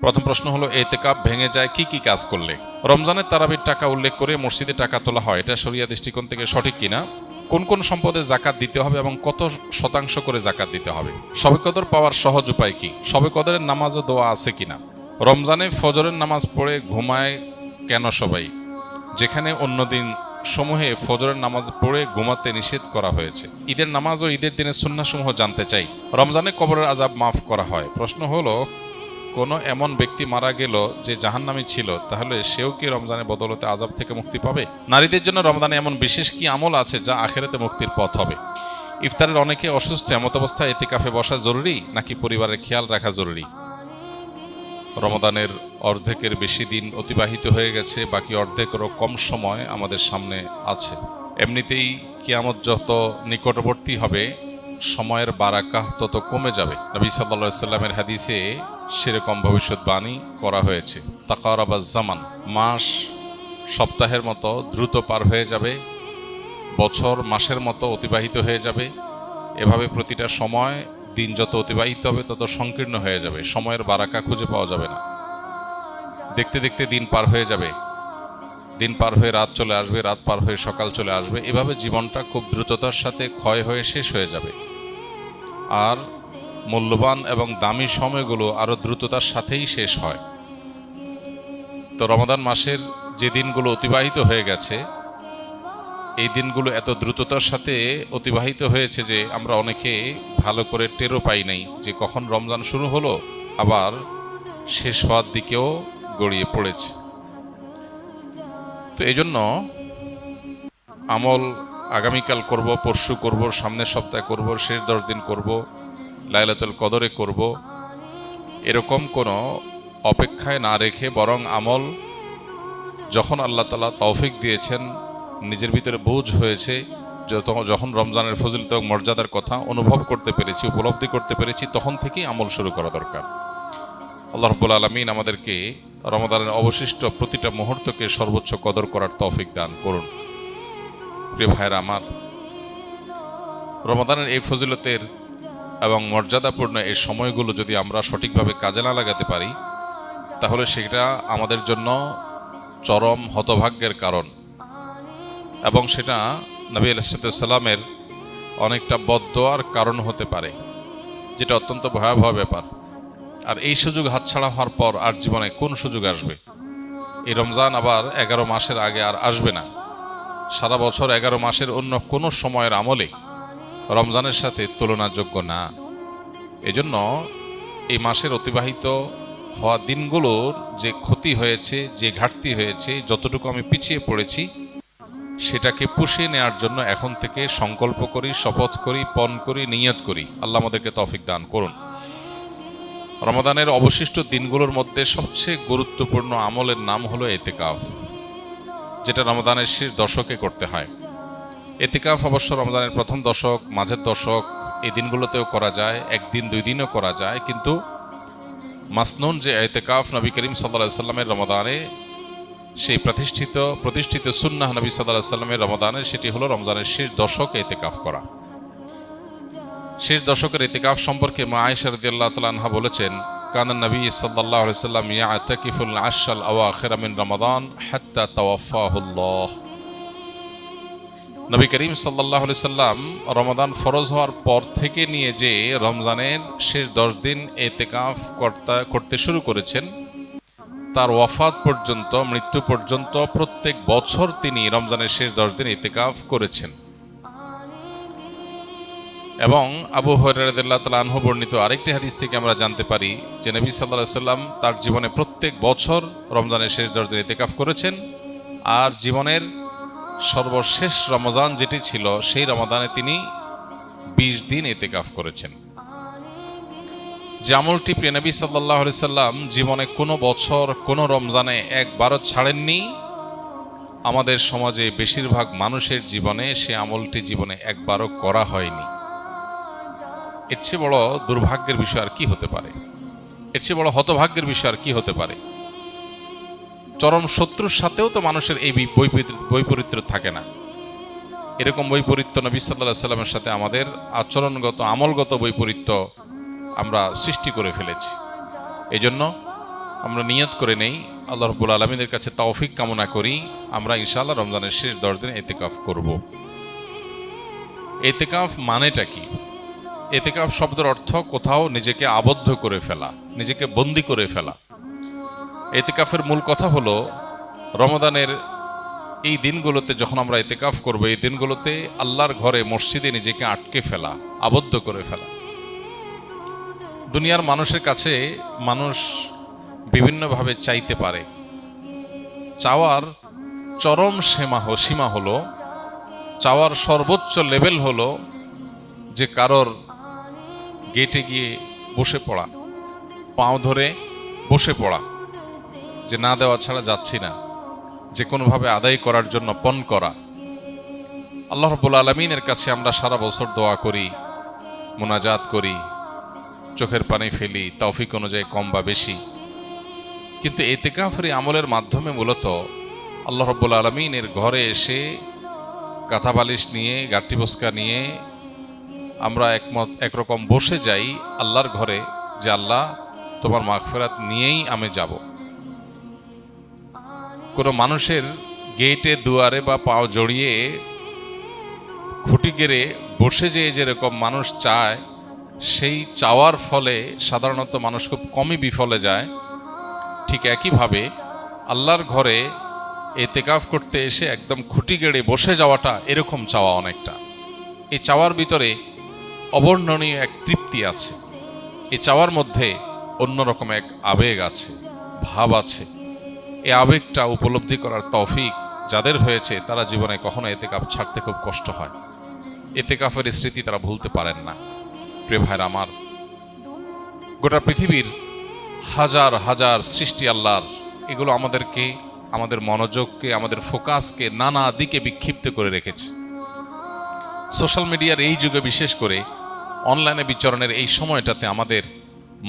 প্রথম প্রশ্ন হলো, ইতিকাফ ভেঙে যায় কি কি কাজ করলে? রমজানের তারাবির টাকা উল্লেখ করে মসজিদে টাকা তোলা হয়, এটা শরিয়া দৃষ্টিকোণ থেকে সঠিক কিনা? কোন কোন সম্পদে জাকাত দিতে হবে এবং কত শতাংশ করে জাকাত দিতে হবে? শবে কদর পাওয়ার সহজ উপায় কি? শবে কদরের নামাজ ও দোয়া আছে কিনা? রমজানে ফজরের নামাজ পড়ে ঘুমায় কেন সবাই, যেখানে অন্যদিন সমূহে ফজরের নামাজ পড়ে ঘুমাতে নিষেধ করা হয়েছে? ঈদের নামাজ ও ঈদের দিনের সুন্নাহসমূহ জানতে চাই। রমজানে কবরের আযাব মাফ করা হয়। প্রশ্ন হলো, কোনো এমন ব্যক্তি মারা গেল যে জাহান্নামী ছিল, তাহলে সেও কি রমজানের বদলতে আযাব থেকে মুক্তি পাবে? নারীদের জন্য রমজানে এমন বিশেষ কি আমল আছে যা আখিরাতে মুক্তির পথ হবে? ইফতারের অনেকে অসুস্থ, এমত অবস্থায় ইতিকাফে বসা জরুরি নাকি পরিবারের খেয়াল রাখা জরুরি? রমজানের অর্ধেকের বেশি দিন অতিবাহিত হয়ে গেছে, বাকি অর্ধেকেরও কম সময় আমাদের সামনে আছে। এমনিতেই কিয়ামত যত নিকটবর্তী হবে, সময়ের বারাকাহ তত কমে যাবে। নবী সাল্লাল্লাহু আলাইহি সাল্লামের হাদিসে সেরকম ভবিষ্যৎবাণী করা হয়েছে। তাকারাবাজ জামান, মাস সপ্তাহের মতো দ্রুত পার হয়ে যাবে, বছর মাসের মতো অতিবাহিত হয়ে যাবে। এভাবে প্রতিটা সময় দিন যত অতিবাহিত হবে তত সংকীর্ণ হয়ে যাবে, সময়ের বারাকা খুঁজে পাওয়া যাবে না। দেখতে দেখতে দিন পার হয়ে যাবে, দিন পার হয়ে রাত চলে আসবে, রাত পার হয়ে সকাল চলে আসবে। এভাবে জীবনটা খুব দ্রুততার সাথে ক্ষয় হয়ে শেষ হয়ে যাবে। আর মূল্যবান এবং দামি সময়গুলো আরো দ্রুততার সাথেই শেষ হয়। তো রমাদান মাসের যে দিনগুলো অতিবাহিত হয়ে গেছে, এই দিনগুলো এত দ্রুততার সাথে অতিবাহিত হয়েছে যে আমরা অনেকে ভালো করে টেরও পাই নাই যে কখন রমজান শুরু হলো, আবার শেষ হওয়ার দিকেও গড়িয়ে পড়েছে। তো এই জন্য আমল আগামীকাল করব, পরশু করব, সামনের সপ্তাহে করব, শেষ 10 দিন করব, লাইলাতুল কদরে করব, এরকম কোনো অপেক্ষায় না রেখে বরং আমল যখন আল্লাহ তাআলা তৌফিক দিয়েছেন, নিজের ভিতরে বোঝ হয়েছে, যখন রমজানের ফজিলত এবং মর্যাদার কথা অনুভব করতে পেরেছি, উপলব্ধি করতে পেরেছি, তখন থেকেই আমল শুরু করা দরকার। আল্লাহ রাব্বুল আলামিন আমাদেরকে রমাদানের অবশিষ্ট প্রতিটা মুহূর্তকে সর্বোচ্চ কদর করার তৌফিক দান করুন। প্রিয় ভাইয়েরা আমার, রমাদানের এই ফজিলতের এবং মর্যাদাপূর্ণ এই সময়গুলো যদি আমরা সঠিকভাবে কাজে না লাগাতে পারি, তাহলে সেটা আমাদের জন্য চরম হতভাগ্যের কারণ, এবং সেটা নবী আলাইহিস সালামের অনেকটা বদদোয়ার কারণ হতে পারে, যেটা অত্যন্ত ভয়াবহ ব্যাপার। আর এই সুযোগ হাতছাড়া হওয়ার পর আর জীবনে কোন সুযোগ আসবে? এই রমজান আবার 11 মাসের আগে আর আসবে না। সারা বছর 11 মাসের অন্য কোনো সময়ের আমলে রমজানের সাথে তুলনাযোগ্য না। এজন্য এই মাসের অতিবাহিত হওয়া দিনগুলোর যে ক্ষতি হয়েছে, যে ঘাটতি হয়েছে, যতটুকু আমি পিছিয়ে পড়েছি, সেটাকে পুষিয়ে নেওয়ার জন্য এখন থেকে সংকল্প করি, শপথ করি, পণ করি, নিয়ত করি। আল্লাহ আমাদেরকে তৌফিক দান করুন। রমাদানের অবশিষ্ট দিনগুলোর মধ্যে সবচেয়ে গুরুত্বপূর্ণ আমলের নাম হলো ইতিকাফ, যেটা রমাদানের শেষ দশকে করতে হয়। ইতিকাফ অবশ্য রমজানের প্রথম দশক, মাঝের দশক, এই দিনগুলোতেও করা যায়, একদিন 2 দিনও করা যায়, কিন্তু মাসনুন যে ইতিকাফ নবী করিম সাল্লাল্লাহু আলাইহি সাল্লামের রমাদানে, সেই প্রতিষ্ঠিত সুন্নাহ নবী সাল্লাল্লাহু আলাইহি সাল্লামের রমাদানে, সেটি হলো রমজানের শেষ দশকে ইতিকাফ করা। শেষ দশকের ইতিকাফ সম্পর্কে মা আয়েশা রাদিয়াল্লাহু তাআলা আনহা বলেছেন, কানা নবী সাল্লাল্লাহু আলাইহি সাল্লাম ইয়াতাকিফুল আশরাল আওয়াখির মিন রমাদান হাত্তা তাওয়াফাহুল্লাহ। নবী করিম সাল্লাল্লাহু আলাইহি সাল্লাম রমাদান ফরজ হওয়ার পর থেকে নিয়ে যে রমজানের শেষ 10 দিন ইতিকাফ করতে শুরু করেছেন, তার ওয়াফাত পর্যন্ত, মৃত্যু পর্যন্ত প্রত্যেক বছর তিনি রমজানের শেষ 10 দিন ইতিকাফ করেছেন। এবং আবু হুরায়রা রাদিয়াল্লাহু তাআলা আনহু বর্ণিত আরেকটি হাদিস থেকে আমরা জানতে পারি যে নবী সাল্লাল্লাহু আলাইহি সাল্লাম তার জীবনে প্রত্যেক বছর রমজানের শেষ 10 দিন ইতিকাফ করেছেন, আর জীবনের সর্বশেষ রমজান যেটি ছিল, সেই রমাদানে তিনি 20 দিন ইতিকাফ করেছেন। যে আমলটি প্রিয় নবী সাল্লাল্লাহু আলাইহি সাল্লাম জীবনে কোনো বছর, কোনো রমজানে একবারও ছাড়েননি, আমাদের সমাজে বেশিরভাগ মানুষের জীবনে সে আমলটি জীবনে একবারও করা হয়নি। এর চেয়ে বড় দুর্ভাগ্যের বিষয় আর কি হতে পারে? এর চেয়ে বড় হতভাগ্যের বিষয় আর কি হতে পারে? চরম শত্রুর সাথেও তো মানুষের এই বৈপরীত্য থাকে না। এরকম বৈপরীত্য নবী সাল্লাল্লাহু আলাইহি সাল্লামের সাথে আমাদের আচরণগত, আমলগত বৈপরীত্য আমরা সৃষ্টি করে ফেলেছি। এই জন্য আমরা নিয়ত করে নেই, আল্লাহ রাব্বুল আলামিনের কাছে তৌফিক কামনা করি, আমরা ইনশাআল্লাহ রমজানের শেষ 10 দিন ইতিকাফ করব। ইতিকাফ মানেটা কি? ইতিকাফ শব্দের অর্থ কোথাও নিজেকে আবদ্ধ করে ফেলা, নিজেকে বন্দী করে ফেলা। ইতিকাফের মূল কথা হলো রমজানের এই দিনগুলোতে যখন আমরা ইতিকাফ করব, এই দিনগুলোতে আল্লাহর ঘরে মসজিদে নিজেকে আটকে ফেলা, আবদ্ধ করে ফেলা। দুনিয়ার মানুষের কাছে মানুষ বিভিন্নভাবে চাইতে পারে। চাওয়ার চরম সীমা হলো, চাওয়ার সর্বোচ্চ লেভেল হলো যে কারোর গেটে গিয়ে বসে পড়া, পাও ধরে বসে পড়া, যে না দেওয়া ছাড়া যাচ্ছি না, যে কোনোভাবে আদায় করার জন্য পণ করা। আল্লাহ রাব্বুল আলামিনের কাছে আমরা সারা বছর দোয়া করি, মুনাজাত করি, চোখের পানি ফেলি তৌফিক অনুযায়ী কম বা বেশি, কিন্তু ইতিকাফের আমলের মাধ্যমে মূলত আল্লাহ রাব্বুল আলামিনের ঘরে এসে কাঁথা বালিশ নিয়ে, গাট্টি বস্কা নিয়ে আমরা একরকম বসে যাই আল্লাহর ঘরে, যে আল্লাহ তোমার মাগফিরাত নিয়েই আমি যাব। কোনো মানুষের গেটে দুয়ারে বা পাও জড়িয়ে খুঁটি গেড়ে বসে যেরকম মানুষ চায়, সেই চাওয়ার ফলে সাধারণত মানুষ খুব কমই বিফলে যায়। ঠিক একইভাবে আল্লাহর ঘরে ইতিকাফ করতে এসে একদম খুঁটি গেড়ে বসে যাওয়াটা এরকম চাওয়া অনেকটা। এই চাওয়ার ভিতরে অবর্ণনীয় এক তৃপ্তি আছে, এই চাওয়ার মধ্যে অন্যরকম এক আবেগ আছে, ভাব আছে। এই আবেগটা উপলব্ধি করার তৌফিক যাদের হয়েছে তারা জীবনে কখনো ইতিকাফ ছাড়তে খুব কষ্ট হয়, ইতিকাফের স্মৃতি তারা ভুলতে পারেন না। প্রিয় ভাইরা আমার, গোটা পৃথিবীর হাজার হাজার সৃষ্টি আল্লাহর, এগুলো আমাদেরকে, আমাদের মনোযোগকে, আমাদের ফোকাসকে নানা দিকে বিক্ষিপ্ত করে রেখেছে। সোশ্যাল মিডিয়ার এই যুগে, বিশেষ করে অনলাইনে বিচরণের এই সময়টাতে আমাদের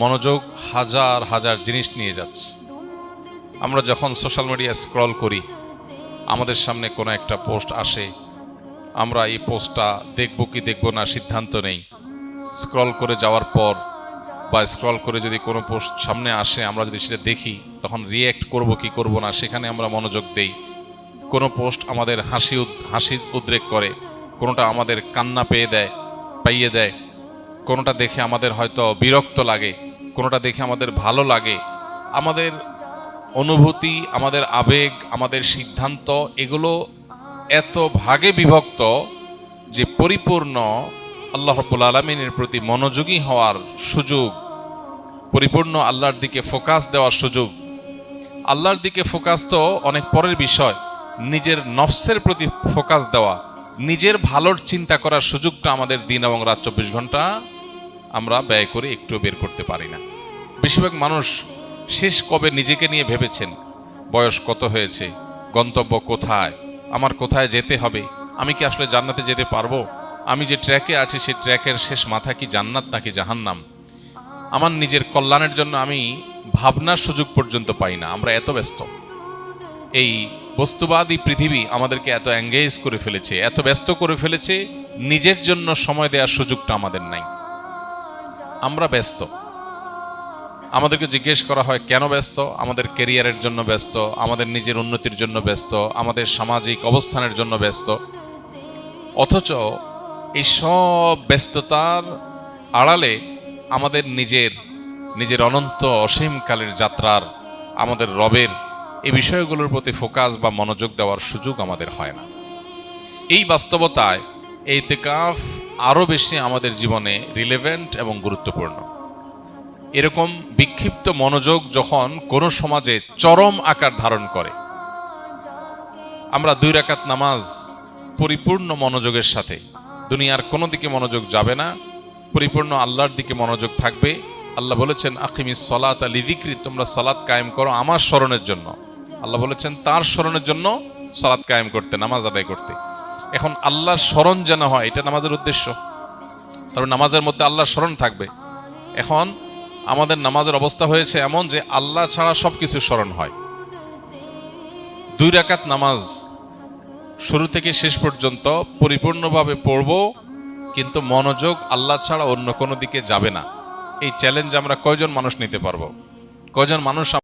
মনোযোগ হাজার হাজার জিনিস নিয়ে যাচ্ছে। আমরা যখন সোশ্যাল মিডিয়া স্ক্রল করি, আমাদের সামনে কোনো একটা পোস্ট আসে, আমরা এই পোস্টটা দেখব কি দেখব না সিদ্ধান্ত নেই। স্ক্রল করে যাওয়ার পর বা স্ক্রল করে যদি কোনো পোস্ট সামনে আসে, আমরা যদি সেটা দেখি, তখন রিয়্যাক্ট করব কি করব না সেখানে আমরা মনোযোগ দেই। কোনো পোস্ট আমাদের হাসি উদ্রেক করে, কোনোটা আমাদের কান্না পাইয়ে দেয়, কোনোটা দেখে আমাদের হয়তো বিরক্ত লাগে, কোনোটা দেখে আমাদের ভালো লাগে। আমাদের অনুভূতি, আমাদের আবেগ, আমাদের সিদ্ধান্ত, এগুলো এত ভাগে বিভক্ত যে পরিপূর্ণ আল্লাহ রাব্বুল আলামিনের প্রতি মনোযোগী হওয়ার সুযোগ, পরিপূর্ণ আল্লাহর দিকে ফোকাস দেওয়ার সুযোগ। আল্লাহর দিকে ফোকাস তো অনেক পরের বিষয়, নিজের নফসের প্রতি ফোকাস দেওয়া, নিজের ভালোর চিন্তা করার সুযোগটা আমাদের দিন এবং রাত 24 ঘন্টা আমরা ব্যয় করে একটু বের করতে পারি না। বেশিরভাগ মানুষ শেষ কবে নিজেকে নিয়ে ভেবেছেন? বয়স কত হয়েছে, গন্তব্য কোথায়, আমার কোথায় যেতে হবে, আমি কি আসলে জান্নাতে যেতে পারবো, আমি যে ট্র্যাকে আছি সেই ট্র্যাকের শেষ মাথা কি জান্নাত নাকি জাহান্নাম, আমার নিজের কল্যাণের জন্য আমি ভাবনার সুযোগ পর্যন্ত পাই না। আমরা এত ব্যস্ত, এই বস্তুবাদী পৃথিবী আমাদেরকে এত এঙ্গেজ করে ফেলেছে, এত ব্যস্ত করে ফেলেছে, নিজের জন্য সময় দেওয়ার সুযোগটা আমাদের নাই। আমরা ব্যস্ত। আমাদেরকে জিজ্ঞেস করা হয় কেন ব্যস্ত? আমাদের ক্যারিয়ারের জন্য ব্যস্ত, আমাদের নিজের উন্নতির জন্য ব্যস্ত, আমাদের সামাজিক অবস্থানের জন্য ব্যস্ত। অথচ এই সব ব্যস্ততার আড়ালে আমাদের নিজের অনন্ত অসীমকালের যাত্রার, আমাদের রবের এই বিষয়গুলোর প্রতি ফোকাস বা মনোযোগ দেওয়ার সুযোগ আমাদের হয় না। এই বাস্তবতায় ইতিকাফ আরও বেশি আমাদের জীবনে রিলেভেন্ট এবং গুরুত্বপূর্ণ। এরকম বিক্ষিপ্ত মনোযোগ যখন কোনো সমাজে চরম আকার ধারণ করে, আমরা 2 রাকাত নামাজ পরিপূর্ণ মনোযোগের সাথে, দুনিয়ার কোনো দিকে মনোযোগ যাবে না, পরিপূর্ণ আল্লাহর দিকে মনোযোগ থাকবে। আল্লাহ বলেছেন আকিমিস সালাতা লিযিকরি, তোমরা সালাত কায়েম করো আমার স্মরণের জন্য। আল্লাহ বলেছেন তার স্মরণের জন্য সালাত কায়েম করতে, নামাজ আদায় করতে। এখন আল্লাহর স্মরণ যেন হয়, এটা নামাজের উদ্দেশ্য। তারপর নামাজের মধ্যে আল্লাহর স্মরণ থাকবে। এখন আমাদের নামাজের অবস্থা হয়েছে এমন যে আল্লাহ ছাড়া সবকিছু স্মরণ হয়। 2 রাকাত নামাজ শুরু থেকে শেষ পর্যন্ত পরিপূর্ণভাবে পড়ব, কিন্তু মনোযোগ আল্লাহ ছাড়া অন্য কোনো দিকে যাবে না। এই চ্যালেঞ্জ আমরা কয়জন মানুষ নিতে পারবো? কয়জন মানুষ